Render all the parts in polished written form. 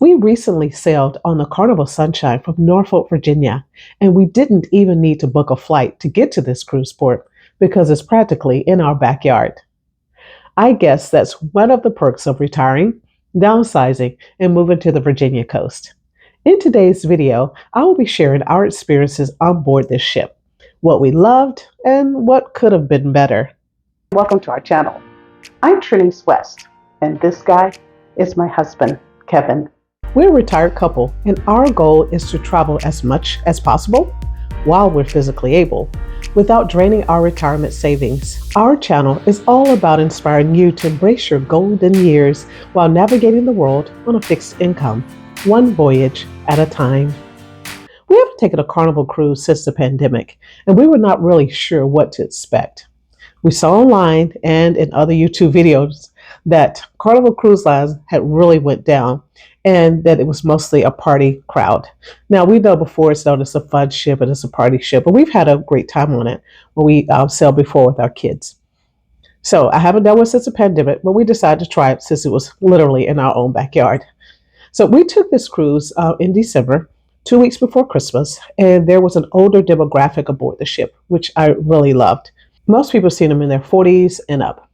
We recently sailed on the Carnival Sunshine from Norfolk, Virginia, and we didn't even need to book a flight to get to this cruise port because it's practically in our backyard. I guess that's one of the perks of retiring, downsizing, and moving to the Virginia coast. In today's video, I will be sharing our experiences on board this ship, what we loved, and what could have been better. Welcome to our channel. I'm Trinice West, and this guy is my husband, Kevin. We're a retired couple, and our goal is to travel as much as possible while we're physically able, without draining our retirement savings. Our channel is all about inspiring you to embrace your golden years while navigating the world on a fixed income, one voyage at a time. We haven't taken a Carnival cruise since the pandemic, and we were not really sure what to expect. We saw online and in other YouTube videos that Carnival Cruise Lines had really went down and that it was mostly a party crowd. Now, we know before it's known as a fun ship and it's a party ship, but we've had a great time on it when we sailed before with our kids. So I haven't done one since the pandemic, but we decided to try it since it was literally in our own backyard. So we took this cruise in December, 2 weeks before Christmas, and there was an older demographic aboard the ship, which I really loved. Most people seen them in their 40s and up.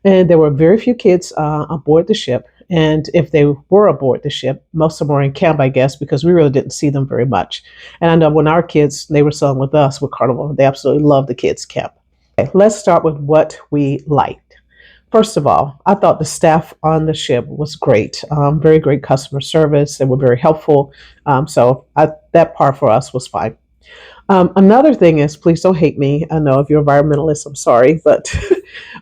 And there were very few kids aboard the ship. And if they were aboard the ship, most of them were in camp, I guess, because we really didn't see them very much. And I know when our kids, they were sailing with us with Carnival, they absolutely loved the kids' camp. Okay, let's start with what we liked. First of all, I thought the staff on the ship was great. Very great customer service. They were very helpful. That part for us was fine. Another thing is, please don't hate me. I know if you're a environmentalist, I'm sorry, but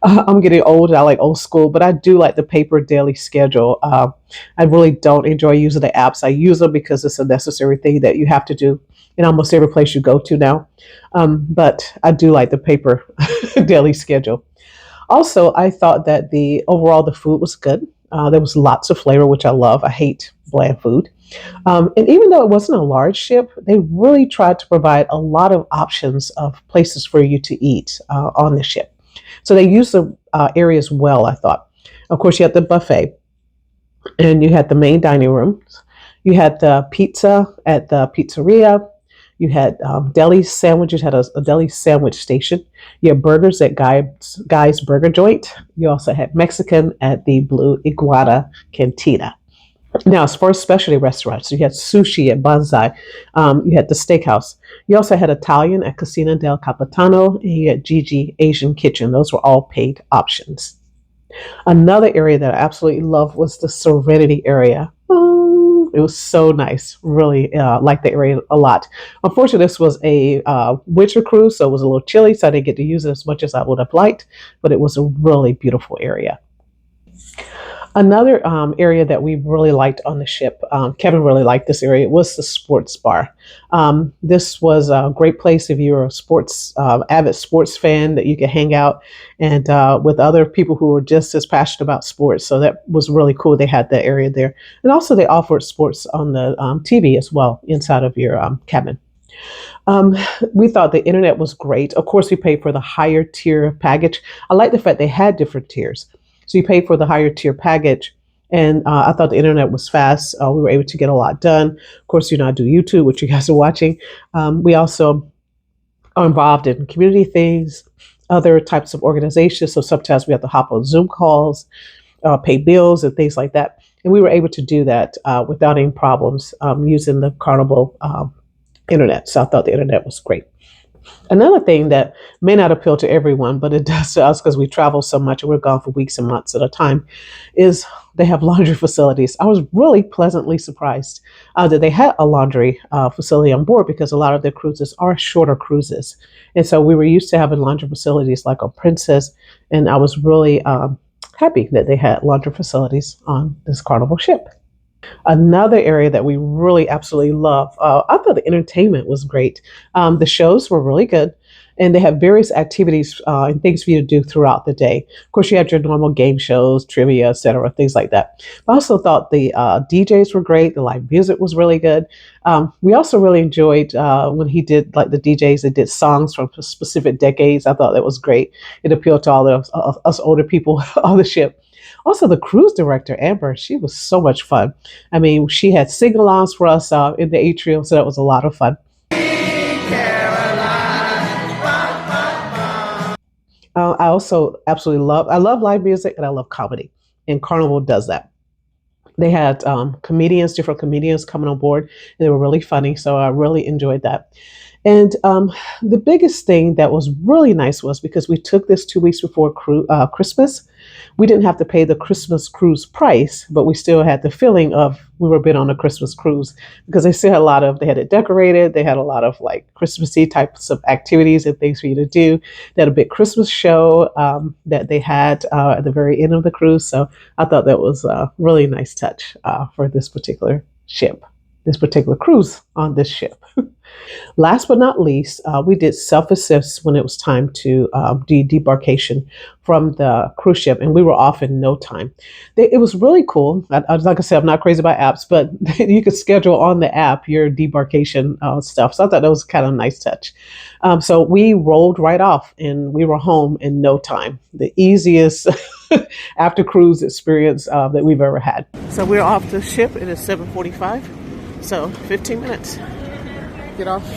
I'm getting old. I like old school, but I do like the paper daily schedule. I really don't enjoy using the apps. I use them because it's a necessary thing that you have to do in almost every place you go to now. But I do like the paper daily schedule. Also, I thought that the food was good. There was lots of flavor, which I love. I hate bland food. And even though it wasn't a large ship, they really tried to provide a lot of options of places for you to eat on the ship. So they used the areas well, I thought. Of course, you had the buffet, and you had the main dining room. You had the pizza at the pizzeria. You had deli sandwiches, had a deli sandwich station. You had burgers at Guy's Burger Joint. You also had Mexican at the Blue Iguana Cantina. Now, as far as specialty restaurants, you had sushi at Banzai. You had the steakhouse. You also had Italian at Casina del Capitano, and you had Gigi Asian Kitchen. Those were all paid options. Another area that I absolutely loved was the Serenity area. It was so nice. Really liked the area a lot. Unfortunately, this was a winter cruise, so it was a little chilly, so I didn't get to use it as much as I would have liked, but it was a really beautiful area. Another area that we really liked on the ship, Kevin really liked this area, was the sports bar. This was a great place if you're a avid sports fan, that you could hang out and with other people who were just as passionate about sports. So that was really cool. They had that area there. And also they offered sports on the TV as well inside of your cabin. We thought the internet was great. Of course, we paid for the higher tier package. I like the fact they had different tiers. So you paid for the higher tier package, and I thought the internet was fast. We were able to get a lot done. Of course, I do YouTube, which you guys are watching. We also are involved in community things, other types of organizations. So sometimes we have to hop on Zoom calls, pay bills and things like that. And we were able to do that without any problems using the Carnival internet. So I thought the internet was great. Another thing that may not appeal to everyone, but it does to us because we travel so much and we're gone for weeks and months at a time, is they have laundry facilities. I was really pleasantly surprised that they had a laundry facility on board, because a lot of their cruises are shorter cruises. And so we were used to having laundry facilities like on Princess, and I was really happy that they had laundry facilities on this Carnival ship. Another area that we really absolutely love, I thought the entertainment was great. The shows were really good, and they have various activities and things for you to do throughout the day. Of course, you had your normal game shows, trivia, etc., things like that. I also thought the DJs were great. The live music was really good. We also really enjoyed when he did, like, the DJs that did songs from specific decades. I thought that was great. It appealed to all of us older people on the ship. Also, the cruise director, Amber, she was so much fun. I mean, she had sing-alongs for us in the atrium, so that was a lot of fun. I also absolutely I love live music and I love comedy. And Carnival does that. They had different comedians coming on board, and they were really funny. So I really enjoyed that. And the biggest thing that was really nice was because we took this 2 weeks before Christmas, we didn't have to pay the Christmas cruise price, but we still had the feeling of we were been on a Christmas cruise because they still had they had it decorated. They had a lot of like Christmassy types of activities and things for you to do. They had a big Christmas show that they had at the very end of the cruise. So I thought that was a really nice touch for this particular ship, this particular cruise on this ship. Last but not least, we did self-assist when it was time to debarkation from the cruise ship, and we were off in no time. It was really cool. Like I said, I'm not crazy about apps, but you could schedule on the app your debarkation stuff. So I thought that was kind of a nice touch. So we rolled right off, and we were home in no time. The easiest after cruise experience that we've ever had. So we're off the ship. It is 7:45, so 15 minutes. Get off,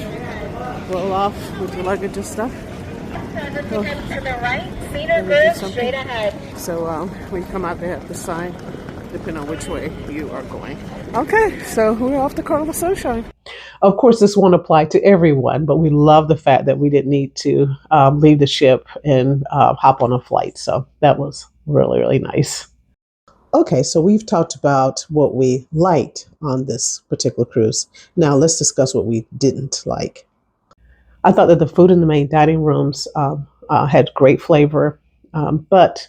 roll off with your luggage and stuff. Go. To the right, Cedar Good, straight ahead. So when you come out, they have the sign, depending on which way you are going. Okay, so we're off to Carnival Sunshine. Of course, this won't apply to everyone, but we love the fact that we didn't need to leave the ship and hop on a flight. So that was really, really nice. Okay, so we've talked about what we liked on this particular cruise. Now let's discuss what we didn't like. I thought that the food in the main dining rooms had great flavor, but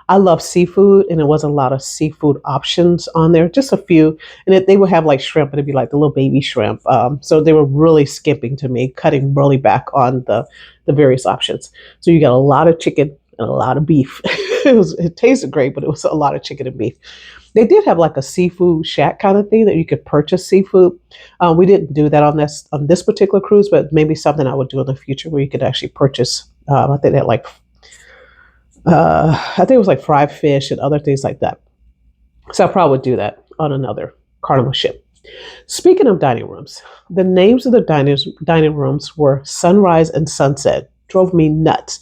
I love seafood, and there was a lot of seafood options on there, just a few. And they would have like shrimp, but it'd be like the little baby shrimp. So they were really skimping to me, cutting really back on the various options. So you got a lot of chicken and a lot of beef. It tasted great, but it was a lot of chicken and beef. They did have like a seafood shack kind of thing that you could purchase seafood. We didn't do that on this particular cruise, but maybe something I would do in the future where you could actually purchase. I think that I think it was like fried fish and other things like that. So I probably would do that on another Carnival ship. Speaking of dining rooms, the names of the dining rooms were Sunrise and Sunset. Drove me nuts.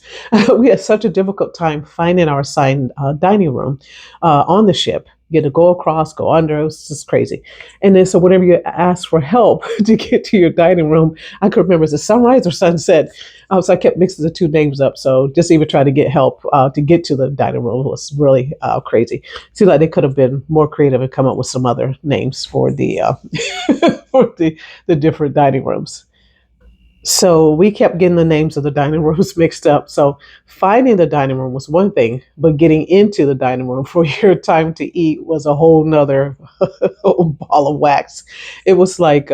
We had such a difficult time finding our assigned dining room on the ship. You had to go across, go under. It was just crazy. And then, so whenever you asked for help to get to your dining room, I could remember is it Sunrise or Sunset? So I kept mixing the two names up. So just even trying to get help to get to the dining room was really crazy. Seemed like they could have been more creative and come up with some other names for the for the different dining rooms. So we kept getting the names of the dining rooms mixed up. So finding the dining room was one thing, but getting into the dining room for your time to eat was a whole nother ball of wax. It was like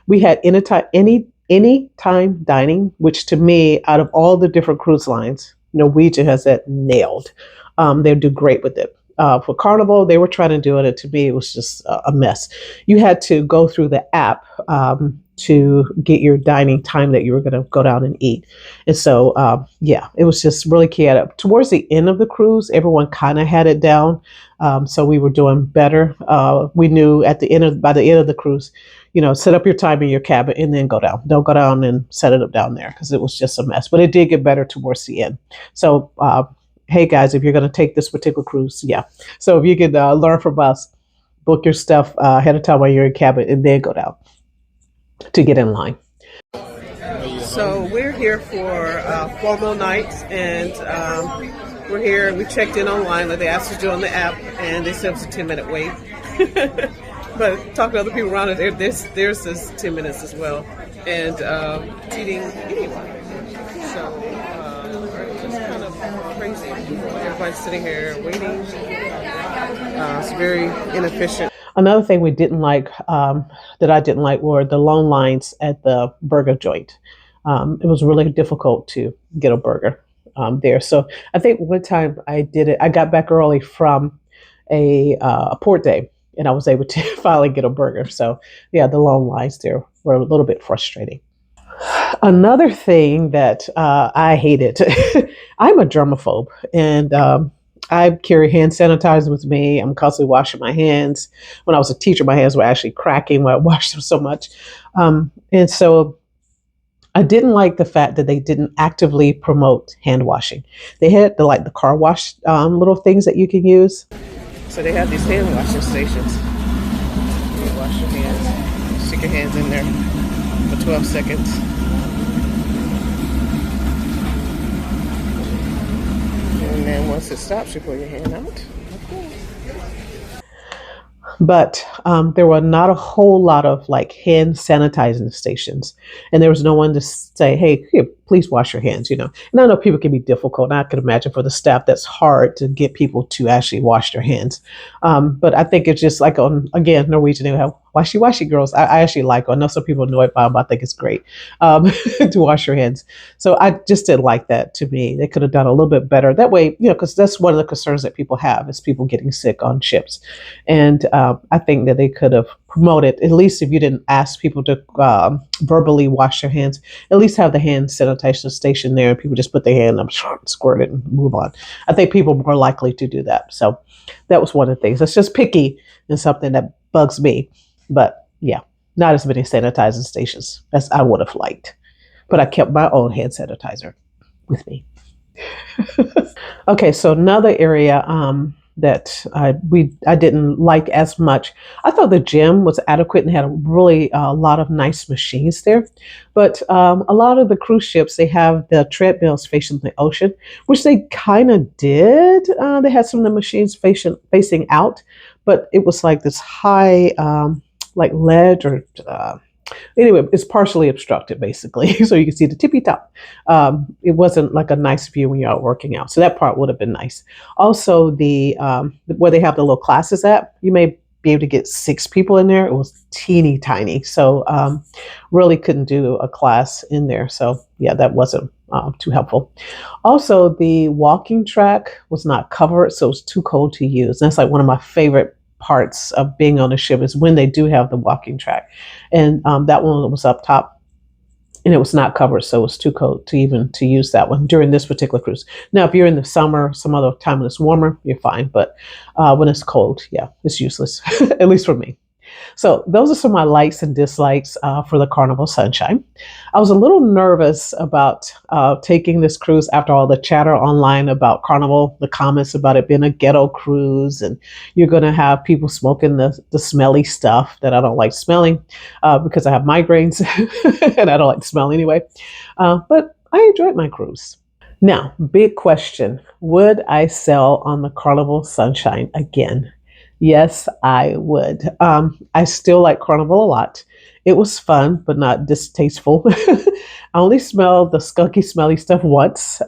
we had any time dining, which to me, out of all the different cruise lines, Norwegian has that nailed. They do great with it. For Carnival, they were trying to do it, and to me, it was just a mess. You had to go through the app to get your dining time that you were going to go down and eat. And so, yeah, it was just really chaotic. Towards the end of the cruise, everyone kind of had it down. So we were doing better. We knew by the end of the cruise, set up your time in your cabin and then go down. Don't go down and set it up down there because it was just a mess. But it did get better towards the end. So, hey guys, if you're going to take this particular cruise, yeah. So if you could learn from us, book your stuff ahead of time while you're in cabin and then go down to get in line. So we're here for formal nights, and we're here. We checked in online, like they asked us to do on the app, and they said it was a 10-minute wait. But talking to other people around it, there's this 10 minutes as well, and seating anyway. So it's kind of crazy. Everybody's sitting here waiting. It's very inefficient. Another thing we didn't like, that I didn't like, were the long lines at the burger joint. It was really difficult to get a burger there. So I think one time I did it. I got back early from a port day, and I was able to finally get a burger. So yeah, the long lines there were a little bit frustrating. Another thing that I hated, I'm a germaphobe, and I carry hand sanitizer with me. I'm constantly washing my hands. When I was a teacher, my hands were actually cracking when I washed them so much. And so I didn't like the fact that they didn't actively promote hand washing. They had the car wash little things that you can use. So they have these hand washing stations. You wash your hands, stick your hands in there for 12 seconds. And then once it stops, you pull your hand out. But there were not a whole lot of like hand sanitizing stations, and there was no one to say, "Hey, here, please wash your hands." And I know people can be difficult, and I can imagine for the staff that's hard to get people to actually wash their hands. But I think it's just like on again Norwegian, they have washy washy girls. I actually like. I know some people know it, but I think it's great to wash your hands. So I just didn't like that. To me, they could have done a little bit better that way. Because that's one of the concerns that people have is people getting sick on ships, and I think that they could have promoted, at least if you didn't ask people to verbally wash their hands, at least have the hand sanitation station there and people just put their hand up, squirt it and move on. I think people are more likely to do that. So that was one of the things. It's just picky and something that bugs me. But yeah, not as many sanitizing stations as I would have liked. But I kept my own hand sanitizer with me. Okay, so another area that I didn't like as much. I thought the gym was adequate and had a lot of nice machines there, but a lot of the cruise ships, they have the treadmills facing the ocean, which they kind of did. They had some of the machines facing out, but it was like this high like ledge or anyway, it's partially obstructed basically, so you can see the tippy top. It wasn't like a nice view when you're out working out, so that part would have been nice. Also, the where they have the little classes at, you may be able to get 6 people in there. It was teeny tiny, so really couldn't do a class in there. So yeah, that wasn't too helpful. Also, the walking track was not covered, so it was too cold to use. And that's like one of my favorite parts of being on a ship is when they do have the walking track, and that one was up top and it was not covered, so it was too cold to use that one during this particular cruise. Now if you're in the summer, some other time when it's warmer, you're fine, but when it's cold, yeah, it's useless. At least for me. So those are some of my likes and dislikes for the Carnival Sunshine. I was a little nervous about taking this cruise after all the chatter online about Carnival, the comments about it being a ghetto cruise, and you're going to have people smoking the smelly stuff that I don't like smelling because I have migraines and I don't like the smell anyway. But I enjoyed my cruise. Now, big question. Would I sail on the Carnival Sunshine again? Yes, I would. I still like Carnival a lot. It was fun, but not distasteful. I only smelled the skunky, smelly stuff once.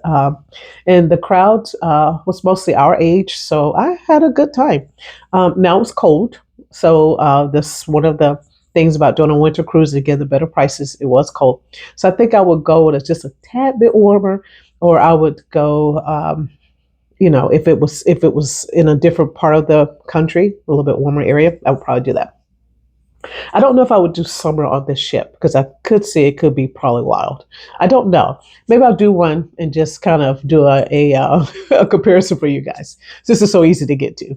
And the crowd was mostly our age, so I had a good time. Now it was cold. So this one of the things about doing a winter cruise to get the better prices. It was cold. So I think I would go when it's just a tad bit warmer, or I would go if it was in a different part of the country, a little bit warmer area, I would probably do that. I don't know if I would do summer on this ship because I could see it could be probably wild. I don't know. Maybe I'll do one and just kind of do a comparison for you guys. This is so easy to get to.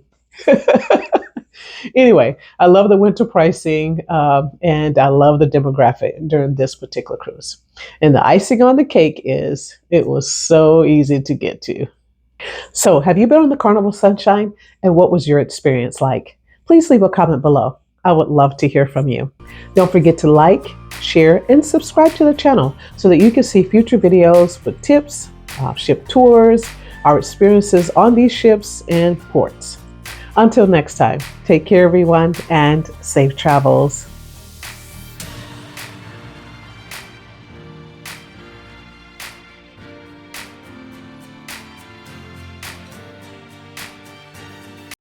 Anyway, I love the winter pricing and I love the demographic during this particular cruise. And the icing on the cake is it was so easy to get to. So, have you been on the Carnival Sunshine, and what was your experience like? Please leave a comment below. I would love to hear from you. Don't forget to like, share, and subscribe to the channel so that you can see future videos with tips, ship tours, our experiences on these ships and ports. Until next time, take care everyone and safe travels.